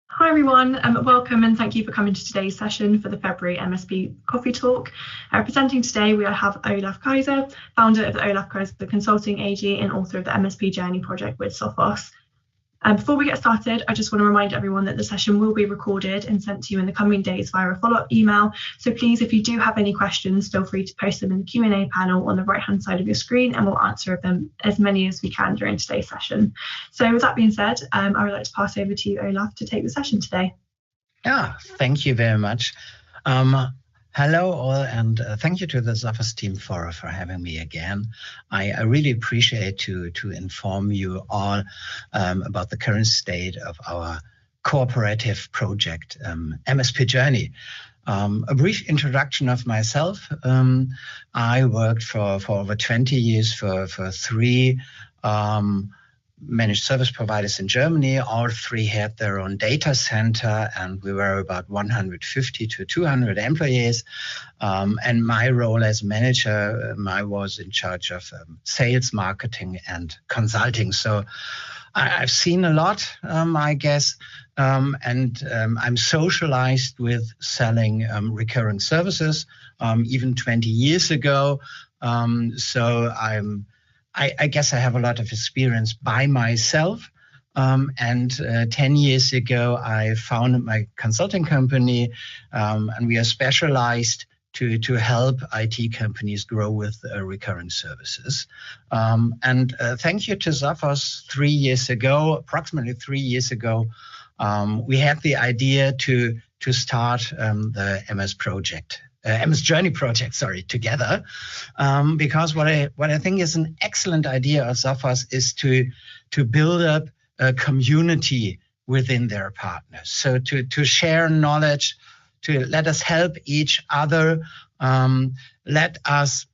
Hi everyone, welcome and thank you for coming to today's session for the February MSP Coffee Talk. Presenting today we have Olaf Kaiser, founder of the Olaf Kaiser Consulting AG and author of the MSP Journey project with Sophos. Before we get started, I just want to remind everyone that the session will be recorded and sent to you in the coming days via a follow-up email. So please, if you do have any questions, feel free to post them in the Q&A panel on the right-hand side of your screen, and we'll answer them as many as we can during today's session. So with that being said, I would like to pass over to you, Olaf, to take the session today. Yeah, thank you very much. Hello all, and thank you to the Sophos team for having me again. I really appreciate to inform you all about the current state of our cooperative project, MSP Journey. A brief introduction of myself. I worked for over 20 years for three managed service providers in Germany. All three had their own data center, and we were about 150 to 200 employees. And my role as manager, I was in charge of sales, marketing, and consulting. So I've seen a lot, I guess, and I'm socialized with selling recurring services, even 20 years ago. So I guess I have a lot of experience by myself. And 10 years ago, I founded my consulting company, and we are specialized to help IT companies grow with recurring services. And thank you to Sophos 3 years ago, approximately 3 years ago, we had the idea to start the MS Journey project, together, because what I think is an excellent idea of Sophos is to build up a community within their partners. So to share knowledge, to let us help each other, let us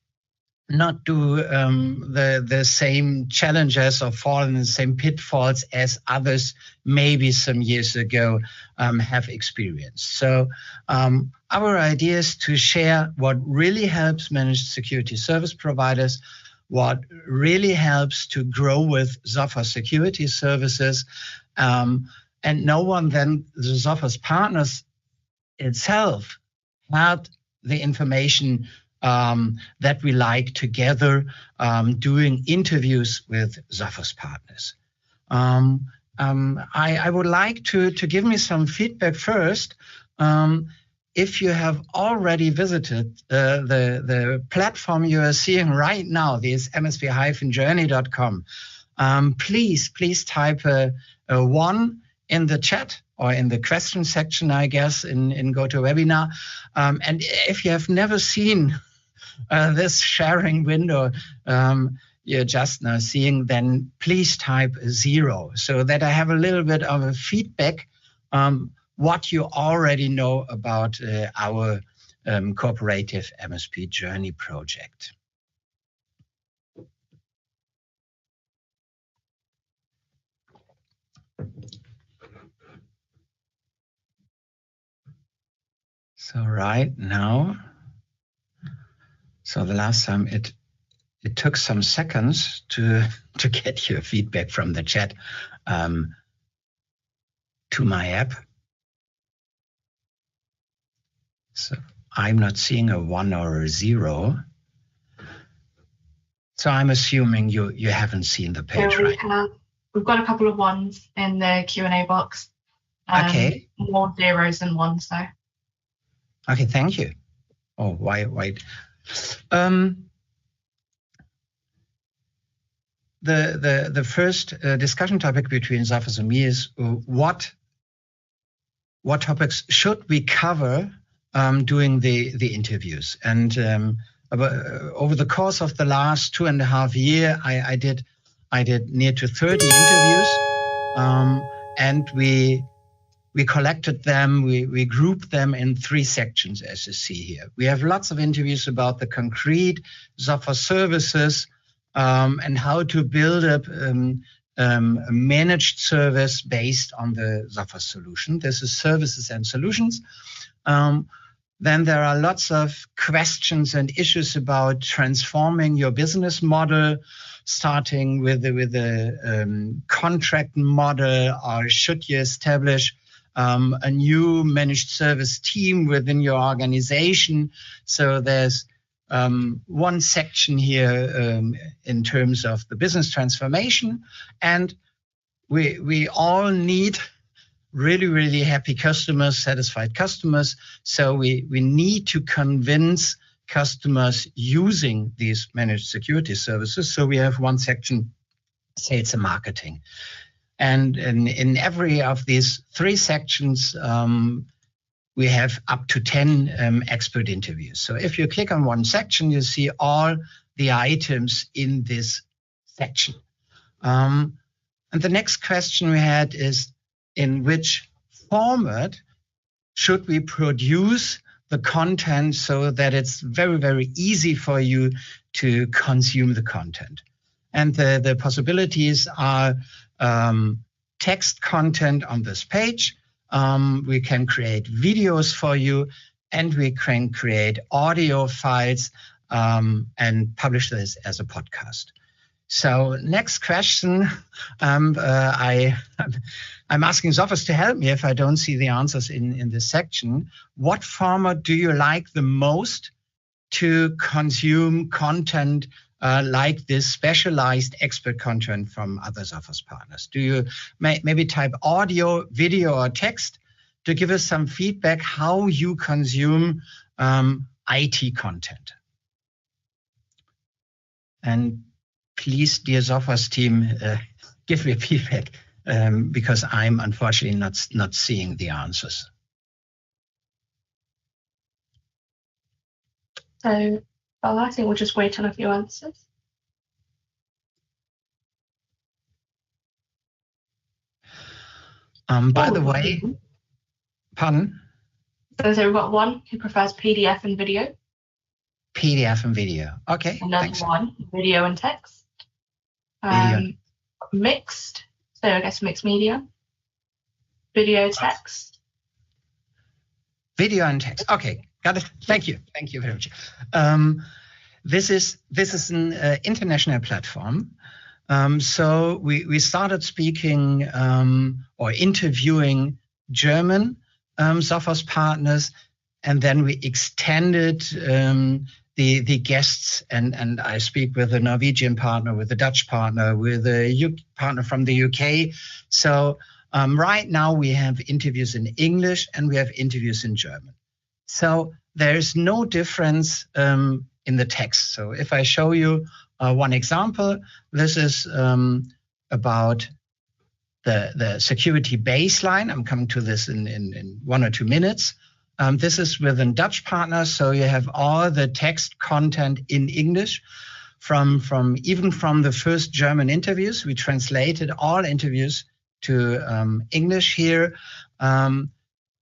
not do the same challenges or fall in the same pitfalls as others maybe some years ago have experienced. So our idea is to share what really helps managed security service providers, what really helps to grow with Sophos security services, and no one than the Sophos partners itself had the information that we like together, doing interviews with Sophos partners. I would like to give me some feedback first. If you have already visited the platform you are seeing right now, this msp-journey.com, please type a 1 in the chat or in the question section, I guess, in Goto webinar. And if you have never seen this sharing window you're just now seeing, then please type 0 so that I have a little bit of a feedback what you already know about our cooperative MSP Journey project. So right now, so the last time it took some seconds to get your feedback from the chat to my app. So I'm not seeing a 1 or a 0. So I'm assuming you haven't seen the page, right? We've got a couple of 1s in the Q&A box. Okay. More 0s than 1s though. Okay, thank you. Oh, wait. The first discussion topic between Sophos and me is what topics should we cover doing the interviews. And over the course of the last 2.5 years, I did near to 30 interviews, and we collected them, we grouped them in 3 sections, as you see here. We have lots of interviews about the concrete Sophos services and how to build up a managed service based on the Sophos solution. This is services and solutions. Then there are lots of questions and issues about transforming your business model, starting with the contract model, or should you establish a new managed service team within your organization. So there's one section here in terms of the business transformation, and we all need really, really happy customers, satisfied customers. So we need to convince customers using these managed security services. So we have one section, sales and marketing. And in every of these three sections, we have up to 10 expert interviews. So if you click on one section, you see all the items in this section. And the next question we had is, in which format should we produce the content so that it's very, very easy for you to consume the content? And the possibilities are text content on this page. We can create videos for you, and we can create audio files and publish this as a podcast. So next question, I'm asking Sophos to help me if I don't see the answers in this section. What format do you like the most to consume content like this specialized expert content from other Sophos partners? Do you maybe type audio, video, or text to give us some feedback how you consume IT content? And please, dear Sophos team, give me feedback because I'm unfortunately not seeing the answers. So, well, I think we'll just wait on a few answers. By the way, pardon? So we've got one who prefers PDF and video. PDF and video. Okay. Another thanks. one, video and text. Mixed, so I guess mixed media. Video, text. Video and text. Okay, got it. Thank you. Thank you very much. This is an international platform. So we started speaking or interviewing German Sophos partners, and then we extended the guests, and I speak with a Norwegian partner, with a Dutch partner, with a partner from the UK. So right now we have interviews in English and we have interviews in German. So there's no difference in the text. So if I show you one example, this is about the security baseline. I'm coming to this in 1 or 2 minutes. This is with a Dutch partner, so you have all the text content in English even from the first German interviews. We translated all interviews to English here.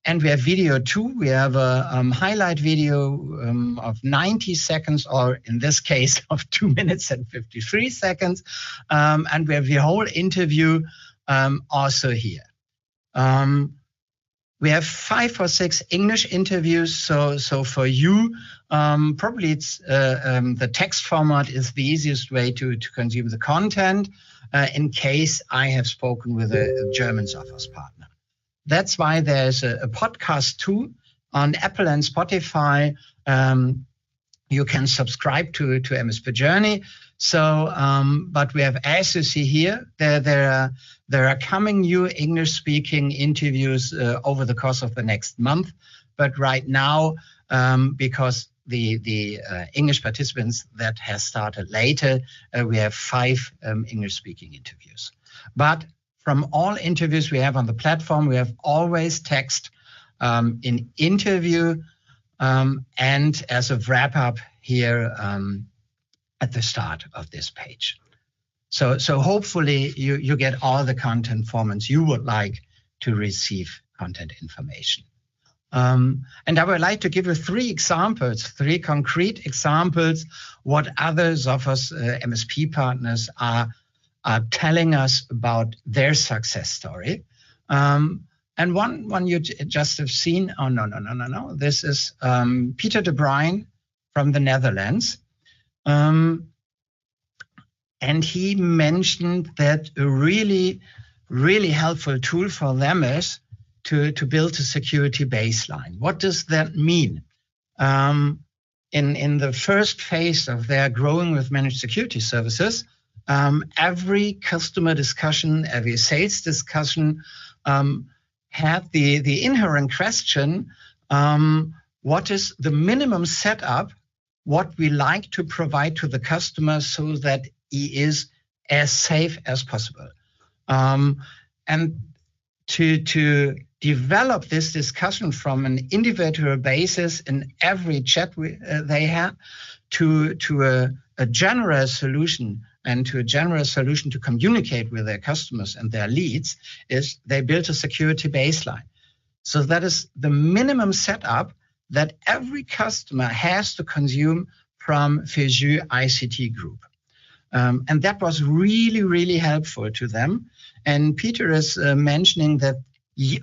And we have video too. We have a highlight video of 90 seconds, or in this case of 2 minutes and 53 seconds. And we have the whole interview also here. We have 5 or 6 English interviews. So for you, probably it's the text format is the easiest way to consume the content in case I have spoken with a German Sophos partner. That's why there's a podcast too on Apple and Spotify. You can subscribe to MSP Journey. So, but we have, as you see here, there are coming new English-speaking interviews over the course of the next month. But right now, because the English participants that has started later, we have 5 English-speaking interviews. But from all interviews we have on the platform, we have always text in interview and as a wrap-up here at the start of this page. So hopefully you get all the content formats you would like to receive content information. And I would like to give you 3 examples, 3 concrete examples, what other Sophos MSP partners are telling us about their success story. And one you just have seen, oh, no. This is Peter de Bruijn from the Netherlands. And he mentioned that a really, really helpful tool for them is to build a security baseline. What does that mean? In the first phase of their growing with managed security services, every customer discussion, every sales discussion had the inherent question, what is the minimum setup, what we like to provide to the customer so that he is as safe as possible. And to develop this discussion from an individual basis in every chat they had to a general solution, and to a general solution to communicate with their customers and their leads, is they built a security baseline. So that is the minimum setup that every customer has to consume from Fujitsu ICT Group. And that was really, really helpful to them. And Peter is mentioning that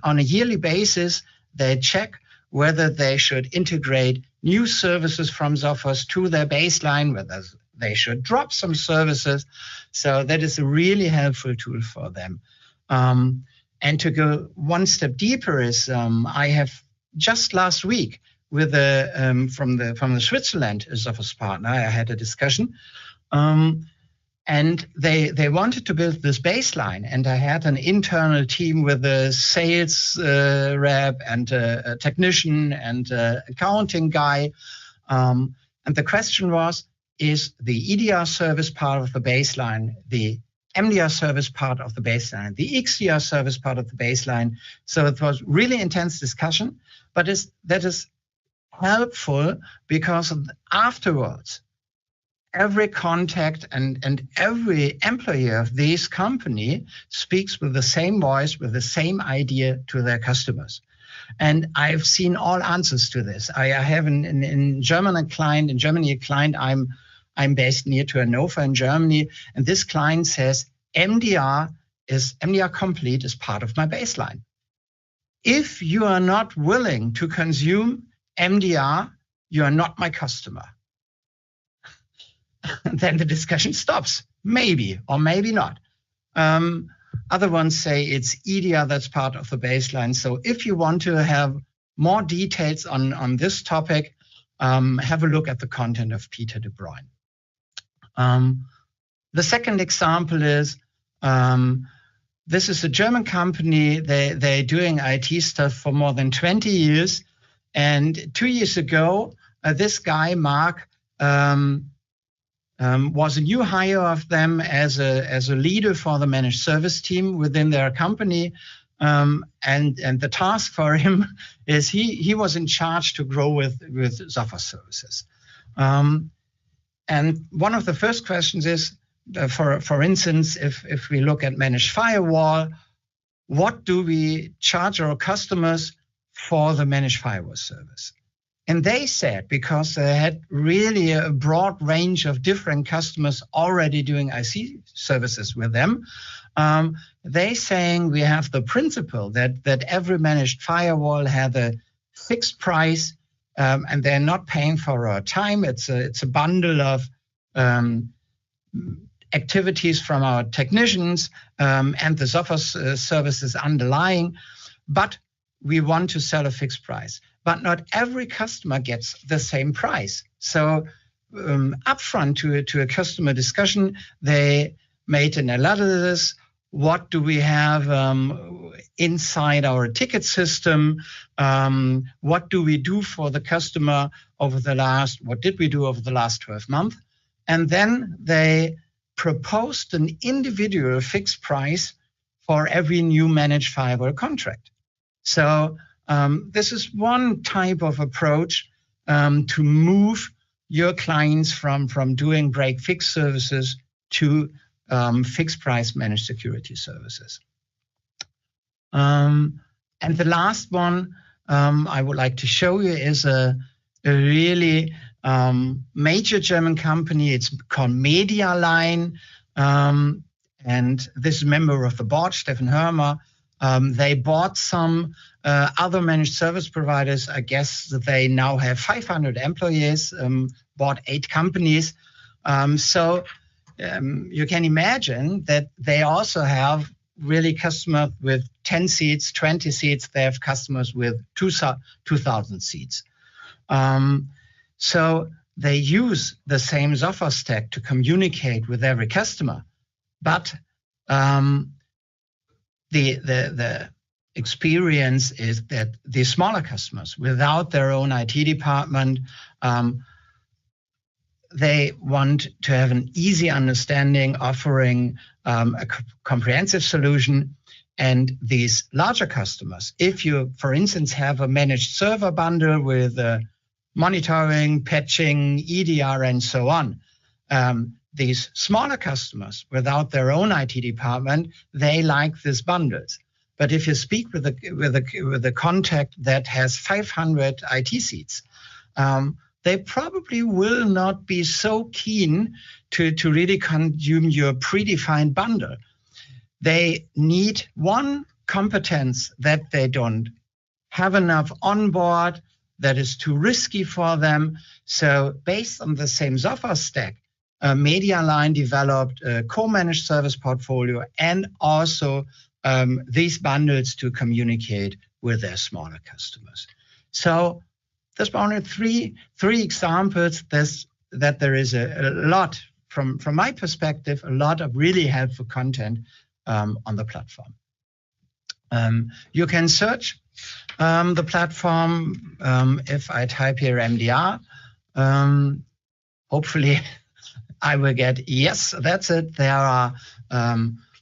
on a yearly basis, they check whether they should integrate new services from Sophos to their baseline, whether they should drop some services. So that is a really helpful tool for them. And to go one step deeper is I have just last week with from the Switzerland Sophos partner, I had a discussion. And they wanted to build this baseline, and I had an internal team with a sales rep and a technician and an accounting guy. And the question was, is the EDR service part of the baseline, the MDR service part of the baseline, the XDR service part of the baseline? So it was really intense discussion, but that is helpful because afterwards, every contact and every employee of this company speaks with the same voice, with the same idea to their customers. And I've seen all answers to this. I have in Germany a client, I'm based near to Hannover in Germany, and this client says MDR Complete is part of my baseline. If you are not willing to consume MDR, you are not my customer. Then the discussion stops, maybe or maybe not. Other ones say it's EDR that's part of the baseline. So if you want to have more details on this topic, have a look at the content of Peter de Bruyn. The second example is, this is a German company. They're doing IT stuff for more than 20 years. And 2 years ago, this guy, Mark, was a new hire of them as a leader for the managed service team within their company. And the task for him is he was in charge to grow with Sophos services. And one of the first questions is, for instance, if we look at managed firewall, what do we charge our customers for the managed firewall service? And they said, because they had really a broad range of different customers already doing IC services with them, they saying we have the principle that every managed firewall had a fixed price, and they're not paying for our time. It's a bundle of activities from our technicians and the Sophos services underlying, but we want to sell a fixed price. But not every customer gets the same price. So upfront to a customer discussion, they made an analysis. What do we have inside our ticket system? What do we do for the customer what did we do over the last 12 months? And then they proposed an individual fixed price for every new managed firewall contract. So this is one type of approach to move your clients from doing break-fix services to fixed price managed security services. And the last one I would like to show you is a really major German company. It's called Medialine, and this is a member of the board, Steffen Hörmer. They bought some other managed service providers. I guess they now have 500 employees, bought 8 companies. So you can imagine that they also have really customers with 10 seats, 20 seats. They have customers with 2,000 seats. So they use the same software stack to communicate with every customer, but the experience is that the smaller customers, without their own IT department, they want to have an easy understanding, offering a comprehensive solution. And these larger customers, if you, for instance, have a managed server bundle with monitoring, patching, EDR, and so on, these smaller customers, without their own IT department, they like these bundles. But if you speak with a contact that has 500 IT seats, they probably will not be so keen to really consume your predefined bundle. They need one competence that they don't have enough on board, that is too risky for them. So based on the same software stack, MediaLine developed a co-managed service portfolio and also these bundles to communicate with their smaller customers. So there's only three examples that there is a lot, from my perspective, a lot of really helpful content on the platform. You can search the platform. If I type here MDR, hopefully I will get, yes, that's it. There are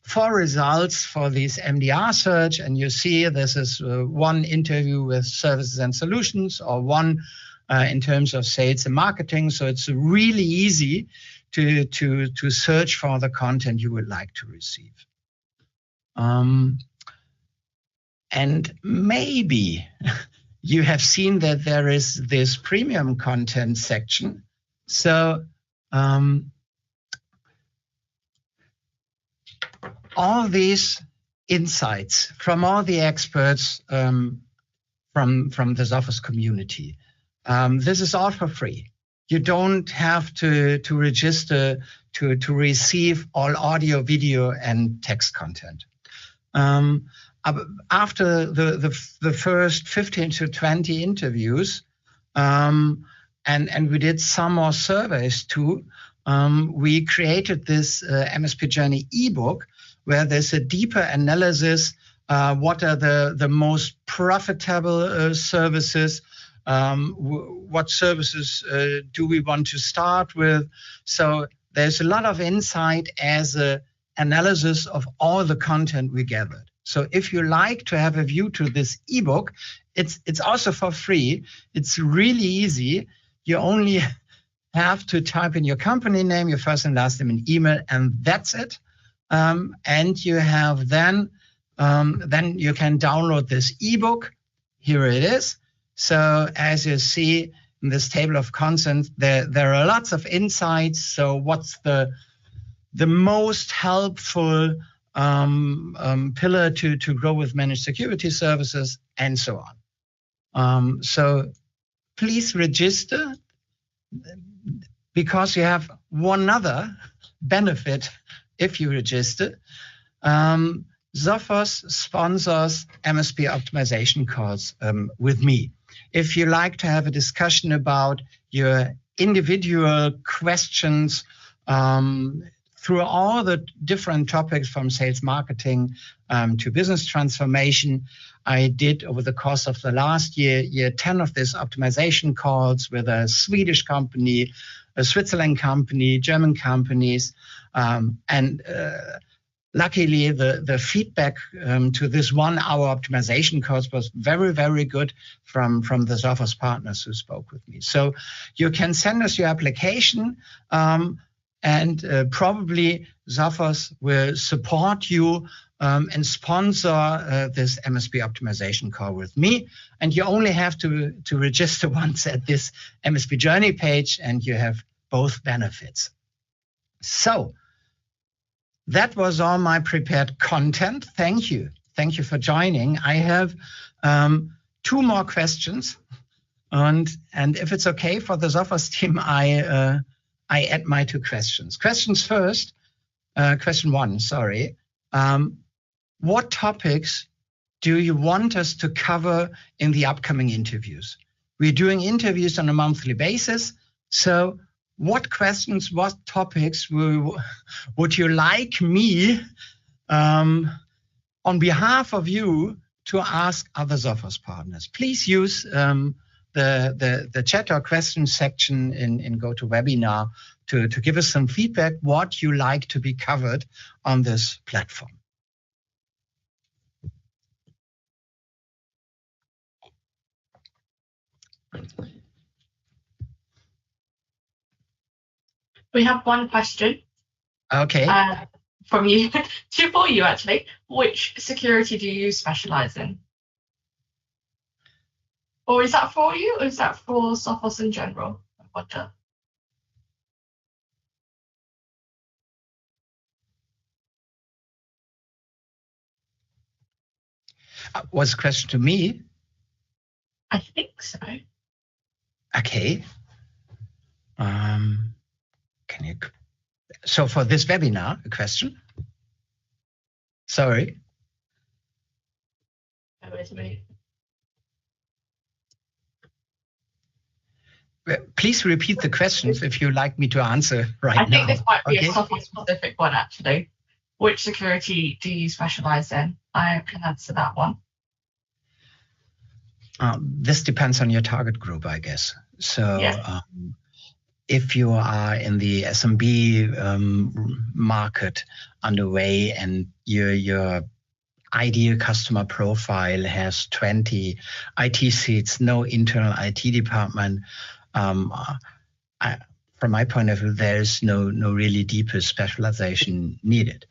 4 results for this MDR search, and you see this is one interview with services and solutions, or one in terms of sales and marketing. So it's really easy to search for the content you would like to receive. And maybe you have seen that there is this premium content section. So all these insights from all the experts from this Office community, this is all for free. You don't have to register to receive all audio, video, and text content. After the first 15 to 20 interviews, and we did some more surveys too, we created this MSP Journey ebook, where there's a deeper analysis. What are the most profitable services? What services do we want to start with? So there's a lot of insight as an analysis of all the content we gathered. So if you like to have a view to this ebook, it's also for free. It's really easy. You only have to type in your company name, your first and last name, and email, and that's it. And you have then you can download this ebook. Here it is. So as you see in this table of contents, there are lots of insights. So what's the most helpful pillar to grow with managed security services, and so on. So please register, because you have one other benefit if you register. Sophos sponsors MSP optimization calls with me. If you like to have a discussion about your individual questions through all the different topics from sales marketing to business transformation, I did over the course of the last year 10 of these optimization calls with a Swedish company, a Switzerland company, German companies, and luckily the feedback to this 1 hour optimization course was very, very good from the Sophos partners who spoke with me. So you can send us your application, and probably Sophos will support you and sponsor this MSP optimization call with me. And you only have to register once at this MSP Journey page, and you have both benefits. So that was all my prepared content. Thank you. Thank you for joining. I have 2 more questions. And if it's okay for the Sophos team, I add my 2 questions. Question 1, sorry. what topics do you want us to cover in the upcoming interviews? We're doing interviews on a monthly basis. So what questions, what topics would you like me, on behalf of you, to ask other Sophos partners? Please use the chat or question section in GoToWebinar to give us some feedback, what you like to be covered on this platform. We have one question. Okay. From you, for you actually. Which security do you specialize in? Or is that for you, or is that for Sophos in general? Was a question to me? I think so. Okay. So for this webinar, a question? Sorry. That was me. Please repeat the questions if you like me to answer right now. I think this might be a Sophos specific one, actually. Which security do you specialize in? I can answer that one. This depends on your target group, I guess. So yes. If you are in the SMB market underway and your ideal customer profile has 20 IT seats, no internal IT department, from my point of view, there's no really deeper specialization needed.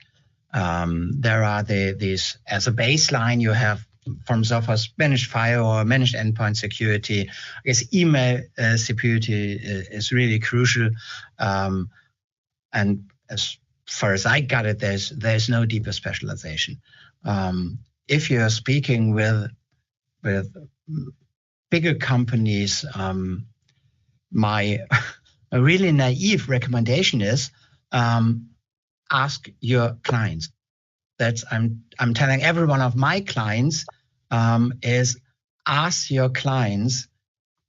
There are these, as a baseline, you have from Sophos managed firewall, managed endpoint security. I guess email security is really crucial. And as far as I got it, there's no deeper specialization. If you're speaking with bigger companies, my a really naive recommendation is ask your clients. That's I'm telling every one of my clients is ask your clients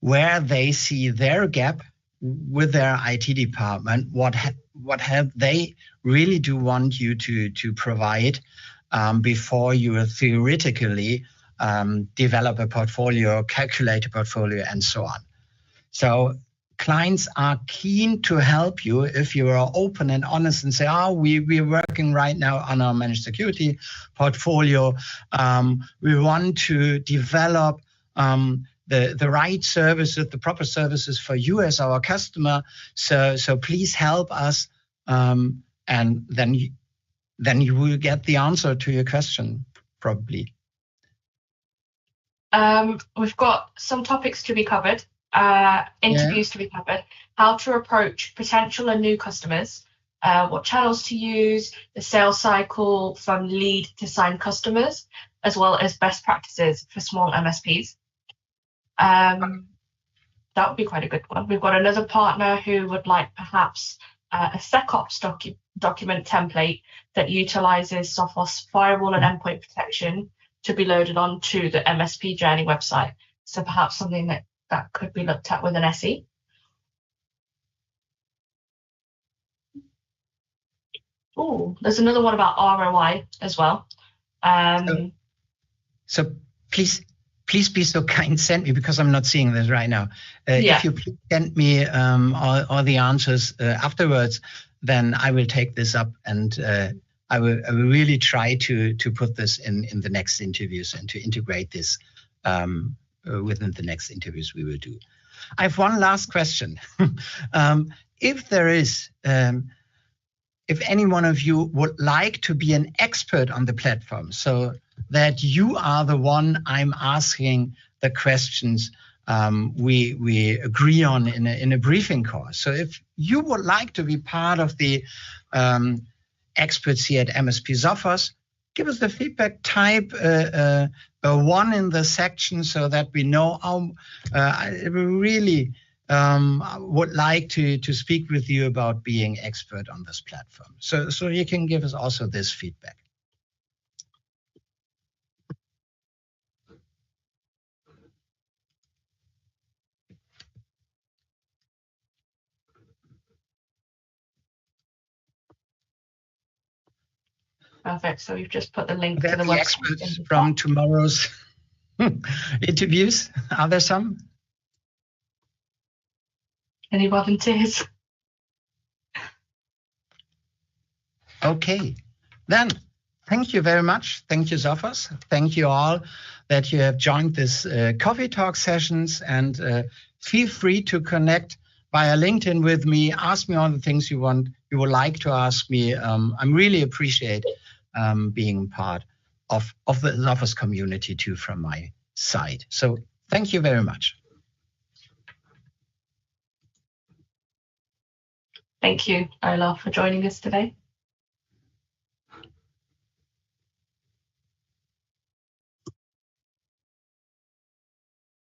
where they see their gap with their IT department. What help they really do want you to provide before you theoretically develop a portfolio, calculate a portfolio, and so on. So clients are keen to help you if you are open and honest and say, we're working right now on our managed security portfolio. We want to develop the right services, the proper services for you as our customer. So please help us. And then you will get the answer to your question, probably. We've got some topics to be covered. Interviews to be covered, how to approach potential and new customers, what channels to use, the sales cycle from lead to signed customers, as well as best practices for small MSPs. That would be quite a good one. We've got another partner who would like perhaps a SecOps document template that utilizes Sophos firewall and endpoint protection to be loaded onto the MSP Journey website. So perhaps something that could be looked at with an SE. Oh, there's another one about ROI as well. So please be so kind, send me, because I'm not seeing this right now. If you please send me all the answers afterwards, then I will take this up and I will really try to put this in the next interviews and to integrate this within the next interviews we will do. I have one last question. If there is, if any one of you would like to be an expert on the platform, so that you are the one I'm asking the questions we agree on in a briefing course. So if you would like to be part of the experts here at MSP Sophos, give us the feedback, type a 1 in the section so that we know I really would like to speak with you about being expert on this platform. So you can give us also this feedback. Perfect. So we've just put the link They're to the the website. experts from tomorrow's interviews. Are there some? Any volunteers? Okay, then thank you very much. Thank you, Sophos. Thank you all that you have joined this coffee talk sessions, and feel free to connect via LinkedIn with me. Ask me all the things you would like to ask me. I'm really appreciate being part of the Sophos community too from my side. So thank you very much. Thank you, Olaf, for joining us today.